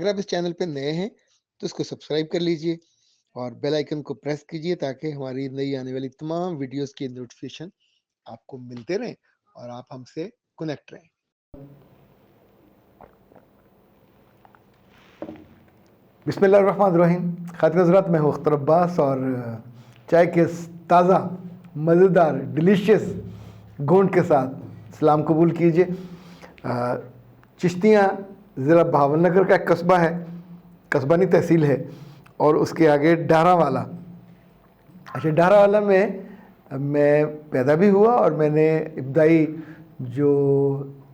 अगर आप इस चैनल पे नए हैं तो इसको सब्सक्राइब कर लीजिए और बेल आइकन को प्रेस कीजिए ताकि हमारी नई आने वाली तमाम वीडियोस की नोटिफिकेशन आपको मिलते रहें और आप हमसे कनेक्ट रहें। बिस्मिल्लाहिर्रहमानिर्रहीम। ख़ातिन हज़रात, मैं हूँ अख्तर अब्बास और चाय के ताज़ा मज़ेदार डिलीशियस घूंट के साथ सलाम कबूल कीजिए। चिश्तियाँ ज़िला भावलनगर का एक कस्बा है, कस्बा नहीं तहसील है, और उसके आगे डारावाला। अच्छा, डारावाला में मैं पैदा भी हुआ और मैंने इब्तदाई जो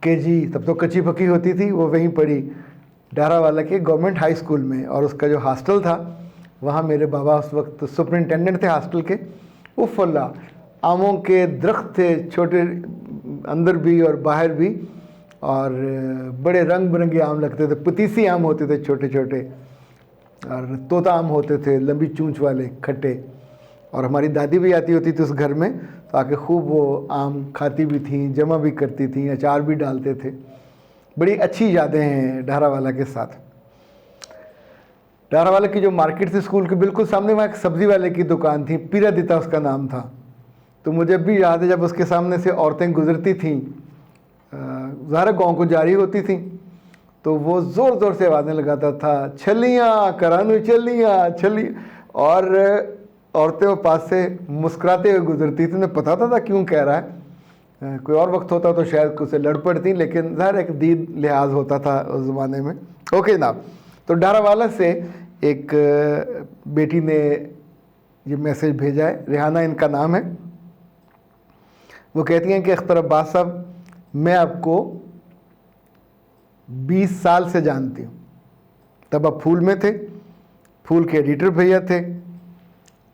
केजी तब तो कच्ची पक्की होती थी वो वहीं पढ़ी, डारावाला के गवर्नमेंट हाई स्कूल में। और उसका जो हॉस्टल था वहाँ मेरे बाबा उस वक्त सुपरिटेंडेंट थे हॉस्टल के। उफ़ल्ला, आमों के दरख्त थे, छोटे अंदर भी और बाहर भी, और बड़े रंग बिरंगे आम लगते थे। पतीसी आम होते थे छोटे छोटे, और तोता आम होते थे लंबी चूंच वाले खट्टे। और हमारी दादी भी आती होती थी उस घर में, तो आके खूब वो आम खाती भी थी, जमा भी करती थी, अचार भी डालते थे। बड़ी अच्छी यादें हैं डारावाला के साथ। डारावाला की जो मार्केट थी स्कूल के बिल्कुल सामने, वहाँ एक सब्ज़ी वाले की दुकान थी, पीरादिता उसका नाम था। तो मुझे अब भी याद है जब उसके सामने से औरतें गुजरती थीं, ज़ाहिर गाँव को जारी होती थी, तो वो ज़ोर ज़ोर से आवाज़ें लगाता था, छलियाँ करानू छलियाँ छली। और औरतें वो पास से मुस्कुराते हुए गुजरती थी। उन्हें पता था क्यों कह रहा है। कोई और वक्त होता तो शायद उससे लड़ पड़ती, लेकिन ज़ाहिर एक दीन लिहाज होता था उस ज़माने में। ओके ना। तो डारावाला से एक बेटी ने ये मैसेज भेजा है, रेहाना इनका नाम है। वो कहती हैं कि अख्तर अब्बास साहब, मैं आपको 20 साल से जानती हूँ। तब आप फूल में थे, फूल के एडिटर भैया थे,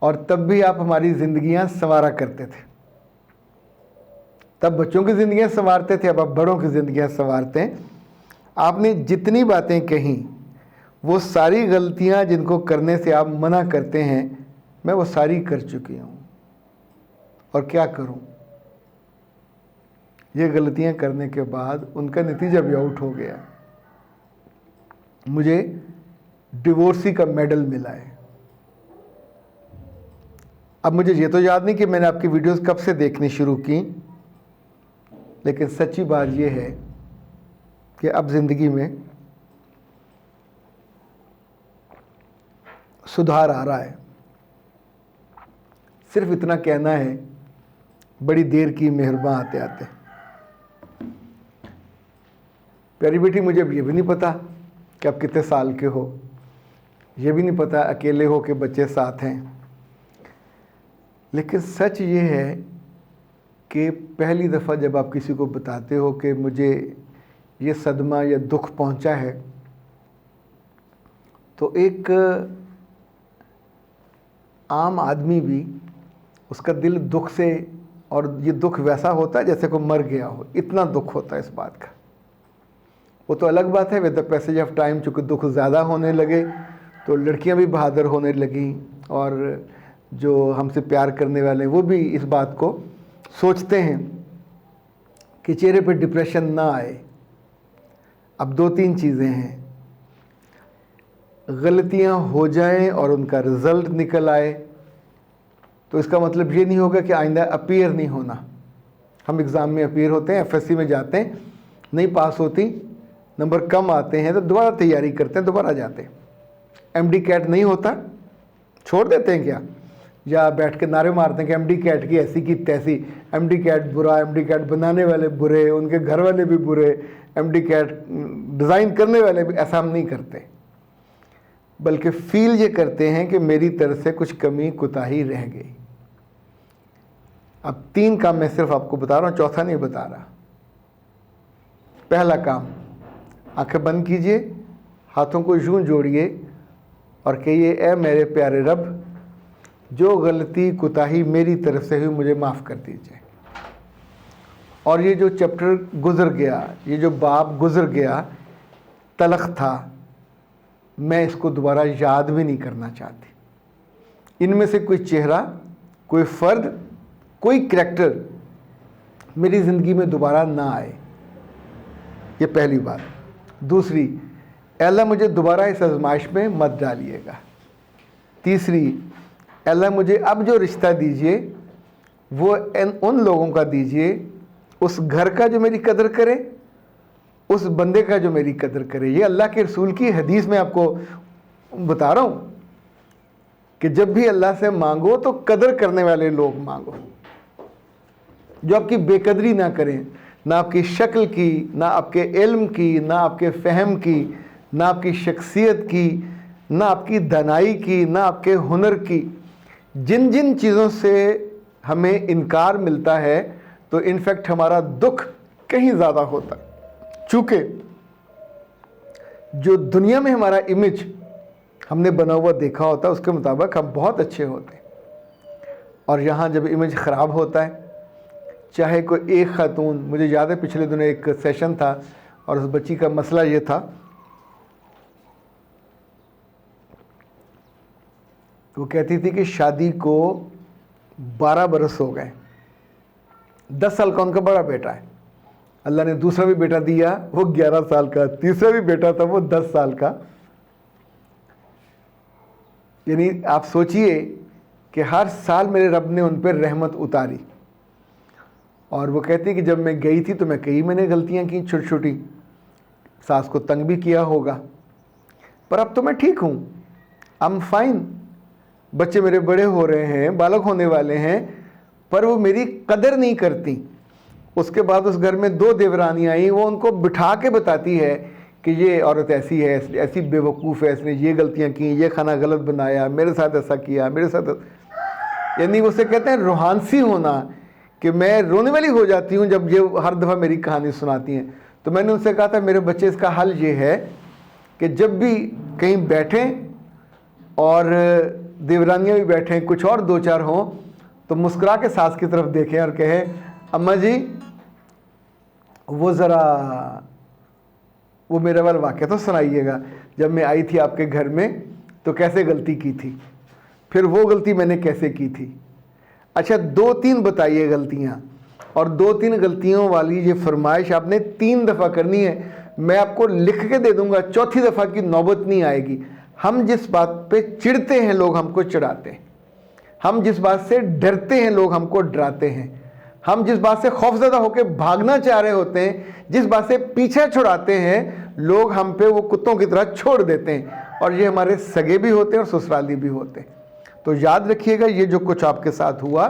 और तब भी आप हमारी ज़िंदगियाँ संवारा करते थे। तब बच्चों की ज़िंदगियाँ संवारते थे, अब आप बड़ों की ज़िंदगियाँ संवारते हैं। आपने जितनी बातें कहीं, वो सारी गलतियाँ जिनको करने से आप मना करते हैं, मैं वो सारी कर चुकी हूँ, और क्या करूँ। ये गलतियाँ करने के बाद उनका नतीजा भी आउट हो गया। मुझे डिवोर्सी का मेडल मिला है। अब मुझे ये तो याद नहीं कि मैंने आपकी वीडियोस कब से देखनी शुरू की, लेकिन सच्ची बात ये है कि अब ज़िंदगी में सुधार आ रहा है। सिर्फ इतना कहना है, बड़ी देर की मेहरबान आते आते। प्यारी बेटी, मुझे अब ये भी नहीं पता कि आप कितने साल के हो, ये भी नहीं पता अकेले हो कि बच्चे साथ हैं, लेकिन सच ये है कि पहली दफ़ा जब आप किसी को बताते हो कि मुझे ये सदमा या दुख पहुंचा है, तो एक आम आदमी भी, उसका दिल दुख से, और ये दुख वैसा होता है जैसे कोई मर गया हो, इतना दुख होता है इस बात का। वो तो अलग बात है, with the passage of time चूँकि दुख ज़्यादा होने लगे तो लड़कियां भी बहादुर होने लगी, और जो हमसे प्यार करने वाले वो भी इस बात को सोचते हैं कि चेहरे पे डिप्रेशन ना आए। अब दो तीन चीज़ें हैं, गलतियां हो जाएं और उनका रिज़ल्ट निकल आए, तो इसका मतलब ये नहीं होगा कि आइंदा अपीयर नहीं होना। हम एग्ज़ाम में अपीयर होते हैं, एफएससी में जाते हैं, नहीं पास होती, नंबर कम आते हैं, तो दोबारा तैयारी करते हैं, दोबारा जाते हैं। एमडी कैट नहीं होता, छोड़ देते हैं क्या, या बैठ के नारे मारते हैं कि एमडी कैट की ऐसी की तैसी, एमडी कैट बुरा, एमडी कैट बनाने वाले बुरे, उनके घर वाले भी बुरे, एमडी कैट डिज़ाइन करने वाले भी। ऐसा हम नहीं करते, बल्कि फील ये करते हैं कि मेरी तरफ से कुछ कमी कुताही रह गई। अब 3 काम मैं सिर्फ आपको बता रहा हूँ, चौथा नहीं बता रहा। पहला काम, आंखें बंद कीजिए, हाथों को यूं जोड़िए और कहिए, ऐ मेरे प्यारे रब, जो गलती कुताही मेरी तरफ से हुई मुझे माफ़ कर दीजिए। और ये जो चैप्टर गुज़र गया, ये जो बाब गुज़र गया, तलख था, मैं इसको दोबारा याद भी नहीं करना चाहती। इनमें से कोई चेहरा, कोई फ़र्द, कोई करैक्टर मेरी ज़िंदगी में दोबारा ना आए, ये पहली बात। दूसरी, अल्लाह मुझे दोबारा इस आजमाइश में मत डालिएगा। तीसरी, अल्लाह मुझे अब जो रिश्ता दीजिए वो उन लोगों का दीजिए, उस घर का जो मेरी कदर करे, उस बंदे का जो मेरी कदर करे। ये अल्लाह के रसूल की हदीस में आपको बता रहा हूँ कि जब भी अल्लाह से मांगो तो कदर करने वाले लोग मांगो, जो आपकी बेकदरी ना करें, ना आपकी शक्ल की, ना आपके इल्म की, ना आपके फ़हम की, ना आपकी शख्सियत की, ना आपकी दानाई की, ना आपके हुनर की। जिन जिन चीज़ों से हमें इनकार मिलता है तो इनफैक्ट हमारा दुख कहीं ज़्यादा होता है। चूँकि जो दुनिया में हमारा इमेज हमने बना हुआ देखा होता है उसके मुताबिक हम बहुत अच्छे होते हैं, और यहाँ जब इमेज ख़राब होता है, चाहे कोई एक ख़ातून, मुझे याद है पिछले दिनों एक सेशन था और उस बच्ची का मसला ये था, वो कहती थी कि शादी को 12 बरस हो गए, 10 साल का उनका बड़ा बेटा है, अल्लाह ने दूसरा भी बेटा दिया वो 11 साल का, तीसरा भी बेटा था वो 10 साल का। यानी आप सोचिए कि हर साल मेरे रब ने उन पर रहमत उतारी। और वो कहती कि जब मैं गई थी तो मैं कई मैंने गलतियां की, छोटी छोटी, सास को तंग भी किया होगा, पर अब तो मैं ठीक हूँ, आई एम फाइन। बच्चे मेरे बड़े हो रहे हैं, बालक होने वाले हैं, पर वो मेरी कदर नहीं करती। उसके बाद उस घर में 2 देवरानियाँ आई, वो उनको बिठा के बताती है कि ये औरत ऐसी है, ऐसी बेवकूफ़ है, इसने ये गलतियाँ की, ये खाना गलत बनाया, मेरे साथ ऐसा किया, मेरे साथ। यानी उसे कहते हैं रूहानसी होना, कि मैं रोने वाली हो जाती हूँ जब ये हर दफ़ा मेरी कहानी सुनाती हैं। तो मैंने उनसे कहा था मेरे बच्चे इसका हल ये है कि जब भी कहीं बैठें और देवरानियाँ भी बैठें, कुछ और 2-4 हों, तो मुस्कुरा के सास की तरफ देखें और कहें अम्मा जी वो ज़रा वो मेरा वाला वाक़या तो सुनाइएगा, जब मैं आई थी आपके घर में तो कैसे गलती की थी, फिर वो गलती मैंने कैसे की थी। अच्छा 2-3 बताइए गलतियाँ, और 2-3 गलतियों वाली ये फरमाइश आपने 3 दफ़ा करनी है। मैं आपको लिख के दे दूँगा, चौथी दफ़ा की नौबत नहीं आएगी। हम जिस बात पे चिढ़ते हैं लोग हमको चिढ़ाते हैं, हम जिस बात से डरते हैं लोग हमको डराते हैं, हम जिस बात से खौफज़दा होकर भागना चाह रहे होते हैं, जिस बात से पीछे छुड़ाते हैं, लोग हम पे वो कुत्तों की तरह छोड़ देते हैं। और ये हमारे सगे भी होते हैं और ससुराली भी होते हैं। तो याद रखिएगा, ये जो कुछ आपके साथ हुआ,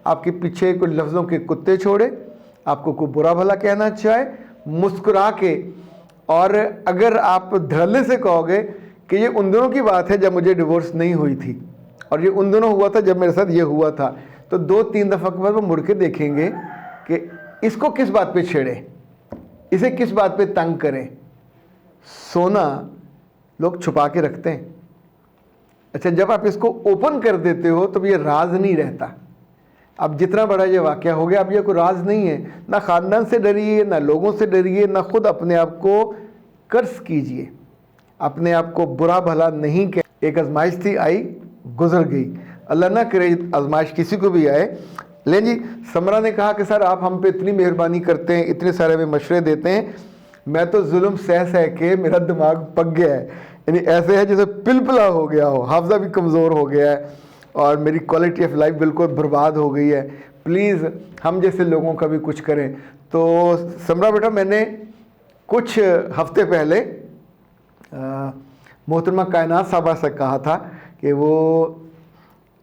आपके पीछे कुछ लफ्ज़ों के कुत्ते छोड़े, आपको कोई बुरा भला कहना चाहे, मुस्कुरा के, और अगर आप धड़ल्ले से कहोगे कि ये उन दिनों की बात है जब मुझे डिवोर्स नहीं हुई थी, और ये उन दिनों हुआ था जब मेरे साथ ये हुआ था, तो 2-3 दफ़ा के बाद वो मुड़ के देखेंगे कि इसको किस बात पे छेड़े, इसे किस बात पे तंग करें। सोना लोग छुपा के रखते हैं। अच्छा जब आप इसको ओपन कर देते हो तो ये राज नहीं रहता। अब जितना बड़ा ये वाक़या हो गया, अब ये कोई राज नहीं है। ना ख़ानदान से डरिए, ना लोगों से डरिए, ना खुद अपने आप को कर्ज कीजिए, अपने आप को बुरा भला नहीं कह। एक आजमाइश थी, आई गुजर गई, अल्लाह ना करे आजमाइश किसी को भी आए। ले जी, समरा ने कहा कि सर आप हम पे इतनी मेहरबानी करते हैं, इतने सारे में मशवरे देते हैं, मैं तो जुल्म सह सह के मेरा दिमाग पक गया है, यानी ऐसे है जैसे पिलपिला हो गया हो, हाफजा भी कमज़ोर हो गया है और मेरी क्वालिटी ऑफ लाइफ बिल्कुल बर्बाद हो गई है। प्लीज़ हम जैसे लोगों का भी कुछ करें। तो समरा बेटा, मैंने कुछ हफ्ते पहले मोहतरमा कायनात साहबा से कहा था कि वो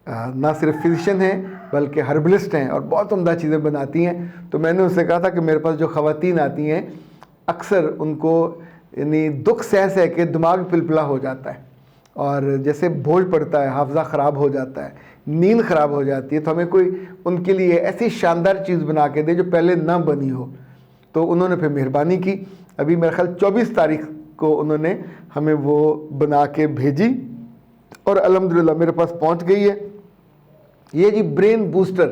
ना सिर्फ फिजिशियन हैं बल्कि हर्बलिस्ट हैं और बहुत उम्दा चीज़ें बनाती हैं। तो मैंने उनसे कहा था कि मेरे पास जो ख़वातीन आती हैं, अक्सर उनको यानी दुख सह सह के दिमाग पिलपिला हो जाता है और जैसे बोझ पड़ता है, हाफजा ख़राब हो जाता है, नींद ख़राब हो जाती है। तो हमें कोई उनके लिए ऐसी शानदार चीज़ बना के दे जो पहले ना बनी हो। तो उन्होंने फिर मेहरबानी की, अभी मेरा ख्याल 24 तारीख को उन्होंने हमें वो बना के भेजी और अल्हम्दुलिल्लाह मेरे पास पहुंच गई है। ये जी ब्रेन बूस्टर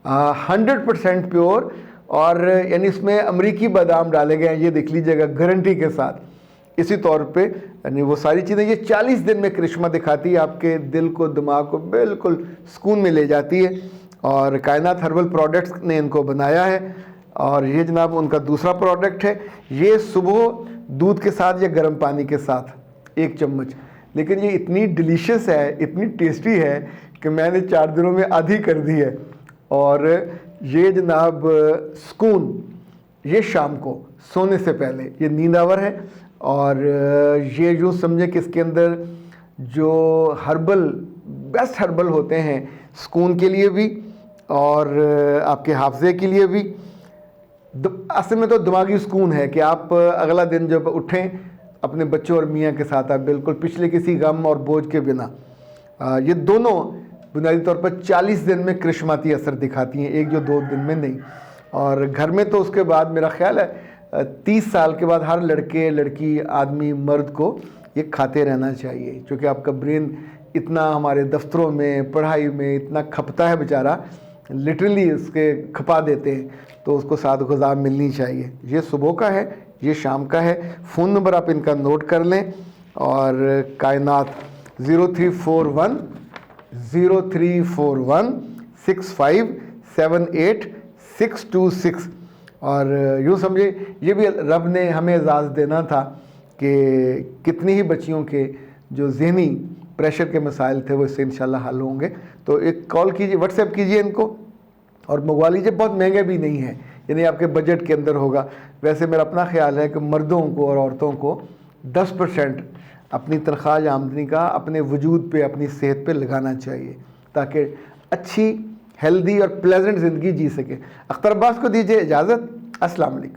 100% प्योर, और यानी इसमें अमरीकी बादाम डाले गए हैं, ये देख लीजिएगा गारंटी के साथ। इसी तौर पे यानी वो सारी चीज़ें ये 40 दिन में करिश्मा दिखाती है, आपके दिल को दिमाग को बिल्कुल सुकून में ले जाती है। और कायनात हर्बल प्रोडक्ट्स ने इनको बनाया है। और ये जनाब उनका दूसरा प्रोडक्ट है। ये सुबह दूध के साथ या गर्म पानी के साथ 1 चम्मच। लेकिन ये इतनी डिलीशियस है, इतनी टेस्टी है कि मैंने 4 दिनों में आधी कर दी है। और ये जनाब सुकून, ये शाम को सोने से पहले ये नींद आवर है। और ये यूँ समझे कि इसके अंदर जो हर्बल, बेस्ट हर्बल होते हैं सुकून के लिए भी और आपके हाफजे के लिए भी। असल में तो दिमागी सुकून है कि आप अगला दिन जब उठें अपने बच्चों और मियाँ के साथ, आप बिल्कुल पिछले किसी गम और बोझ के बिना। ये दोनों बुनियादी तौर पर 40 दिन में करिश्माती असर दिखाती हैं, एक जो 2 दिन में नहीं। और घर में तो उसके बाद मेरा ख्याल है 30 साल के बाद हर लड़के लड़की आदमी मर्द को ये खाते रहना चाहिए, क्योंकि आपका ब्रेन इतना हमारे दफ्तरों में पढ़ाई में इतना खपता है, बेचारा लिटरली उसके खपा देते हैं, तो उसको साथ ग़िज़ा मिलनी चाहिए। ये सुबह का है, ये शाम का है। फ़ोन नंबर आप इनका नोट कर लें और कायनात 0341 6578 626। और यूँ समझे ये भी रब ने हमें एजाज़ देना था कि कितनी ही बच्चियों के जो ज़हनी प्रेशर के मसाइल थे वो इससे इंशाल्लाह हल होंगे। तो एक कॉल कीजिए, व्हाट्सएप कीजिए इनको और मंगवा लीजिए। बहुत महंगे भी नहीं है, यानी आपके बजट के अंदर होगा। वैसे मेरा अपना ख्याल है कि मर्दों को और औरतों को 10% अपनी तनख्वाह या आमदनी का अपने वजूद पे, अपनी सेहत पे लगाना चाहिए, ताकि अच्छी हेल्दी और प्लेजेंट ज़िंदगी जी सके। अख्तर अब्बास को दीजिए इजाज़त। अस्सलाम वालेकुम।